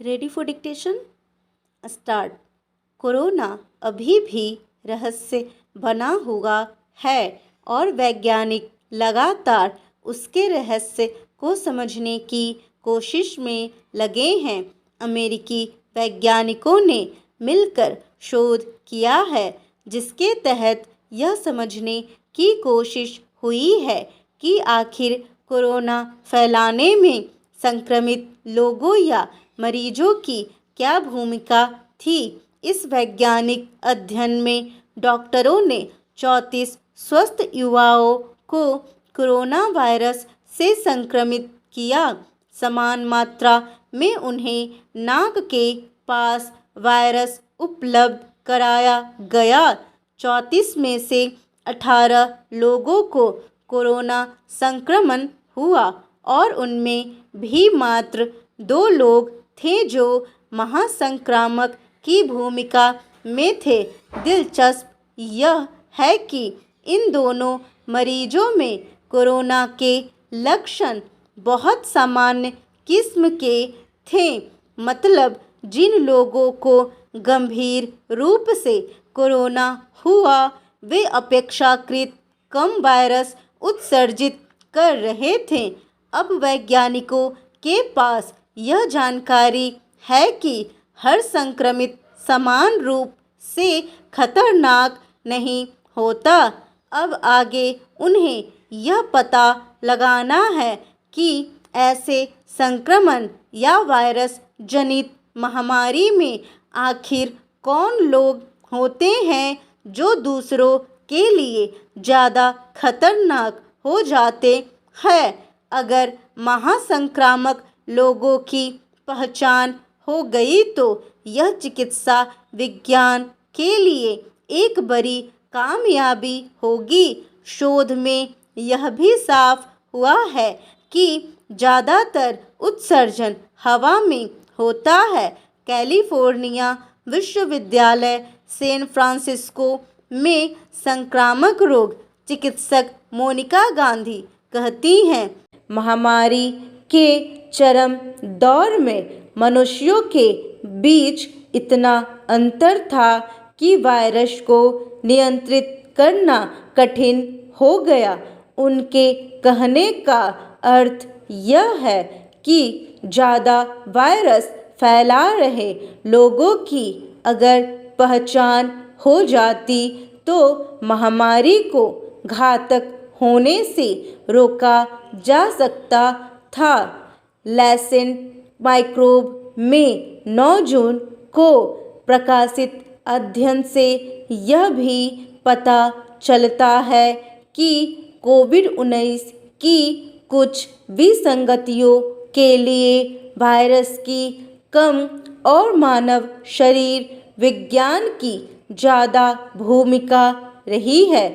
Ready for dictation? Start. Corona अभी भी रहस्य बना हुआ है और वैज्ञानिक लगातार उसके रहस्य को समझने की कोशिश में लगे हैं। अमेरिकी वैज्ञानिकों ने मिलकर शोध किया है जिसके तहत यह समझने की कोशिश हुई है कि आखिर कोरोना फैलाने में संक्रमित लोगों या मरीजों की क्या भूमिका थी। इस वैज्ञानिक अध्ययन में डॉक्टरों ने 34 स्वस्थ युवाओं को कोरोना वायरस से संक्रमित किया। समान मात्रा में उन्हें नाक के पास वायरस उपलब्ध कराया गया। 34 में से 18 लोगों को कोरोना संक्रमण हुआ और उनमें भी मात्र 2 लोग थे जो महासंक्रामक की भूमिका में थे। दिलचस्प यह है कि इन दोनों मरीजों में कोरोना के लक्षण बहुत सामान्य किस्म के थे। मतलब जिन लोगों को गंभीर रूप से कोरोना हुआ वे अपेक्षाकृत कम वायरस उत्सर्जित कर रहे थे। अब वैज्ञानिकों के पास यह जानकारी है कि हर संक्रमित समान रूप से खतरनाक नहीं होता। अब आगे उन्हें यह पता लगाना है कि ऐसे संक्रमण या वायरस जनित महामारी में आखिर कौन लोग होते हैं जो दूसरों के लिए ज़्यादा खतरनाक हो जाते हैं। अगर महासंक्रामक लोगों की पहचान हो गई तो यह चिकित्सा विज्ञान के लिए एक बड़ी कामयाबी होगी। शोध में यह भी साफ हुआ है कि ज़्यादातर उत्सर्जन हवा में होता है। कैलिफोर्निया विश्वविद्यालय सैन फ्रांसिस्को में संक्रामक रोग चिकित्सक मोनिका गांधी कहती हैं, महामारी के चरम दौर में मनुष्यों के बीच इतना अंतर था कि वायरस को नियंत्रित करना कठिन हो गया। उनके कहने का अर्थ यह है कि ज़्यादा वायरस फैला रहे लोगों की अगर पहचान हो जाती तो महामारी को घातक होने से रोका जा सकता था। लैंसेट माइक्रोब में 9 जून को प्रकाशित अध्ययन से यह भी पता चलता है कि कोविड-19 की कुछ विसंगतियों के लिए वायरस की कम और मानव शरीर विज्ञान की ज़्यादा भूमिका रही है।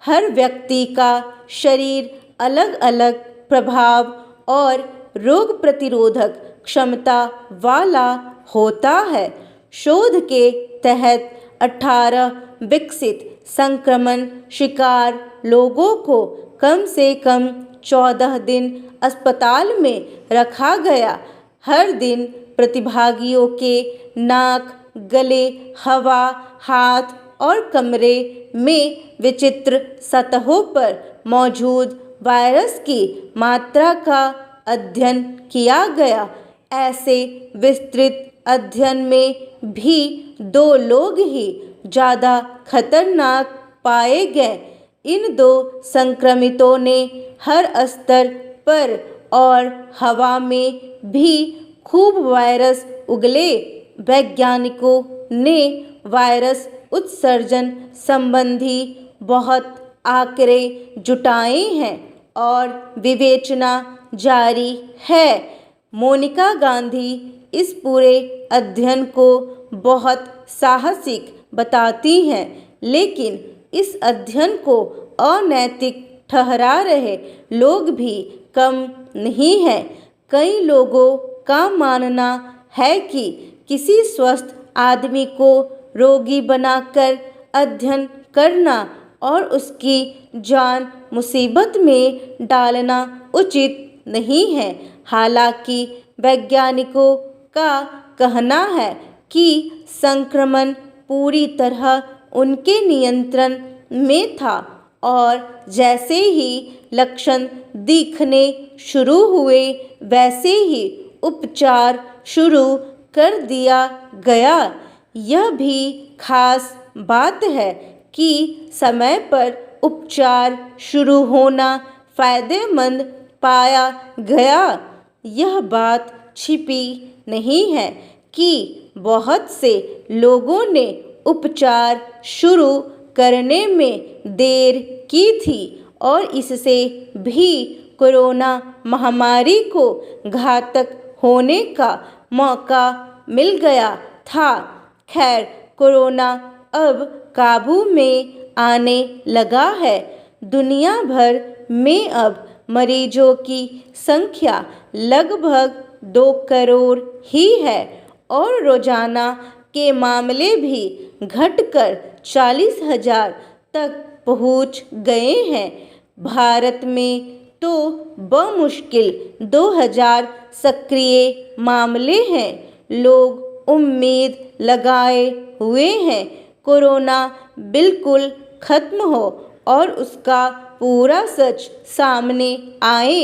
हर व्यक्ति का शरीर अलग अलग प्रभाव और रोग प्रतिरोधक क्षमता वाला होता है। शोध के तहत 18 विकसित संक्रमण शिकार लोगों को कम से कम 14 दिन अस्पताल में रखा गया। हर दिन प्रतिभागियों के नाक, गले, हवा, हाथ और कमरे में विचित्र सतहों पर मौजूद वायरस की मात्रा का अध्ययन किया गया। ऐसे विस्तृत अध्ययन में भी 2 लोग ही ज़्यादा खतरनाक पाए गए। इन 2 संक्रमितों ने हर स्तर पर और हवा में भी खूब वायरस उगले। वैज्ञानिकों ने वायरस उत्सर्जन संबंधी बहुत आंकड़े जुटाए हैं और विवेचना जारी है। मोनिका गांधी इस पूरे अध्ययन को बहुत साहसिक बताती हैं, लेकिन इस अध्ययन को अनैतिक ठहरा रहे लोग भी कम नहीं हैं। कई लोगों का मानना है कि किसी स्वस्थ आदमी को रोगी बनाकर अध्ययन करना और उसकी जान मुसीबत में डालना उचित नहीं है। हालांकि वैज्ञानिकों का कहना है कि संक्रमण पूरी तरह उनके नियंत्रण में था और जैसे ही लक्षण दिखने शुरू हुए वैसे ही उपचार शुरू कर दिया गया। यह भी खास बात है कि समय पर उपचार शुरू होना फायदेमंद पाया गया। यह बात छिपी नहीं है कि बहुत से लोगों ने उपचार शुरू करने में देर की थी और इससे भी कोरोना महामारी को घातक होने का मौका मिल गया था। खैर, कोरोना अब काबू में आने लगा है। दुनिया भर में अब मरीजों की संख्या लगभग 2 करोड़ ही है और रोजाना के मामले भी घटकर 40,000 तक पहुंच गए हैं। भारत में तो बमुश्किल 2,000 सक्रिय मामले हैं। लोग उम्मीद लगाए हुए हैं कोरोना बिल्कुल खत्म हो और उसका पूरा सच सामने आए।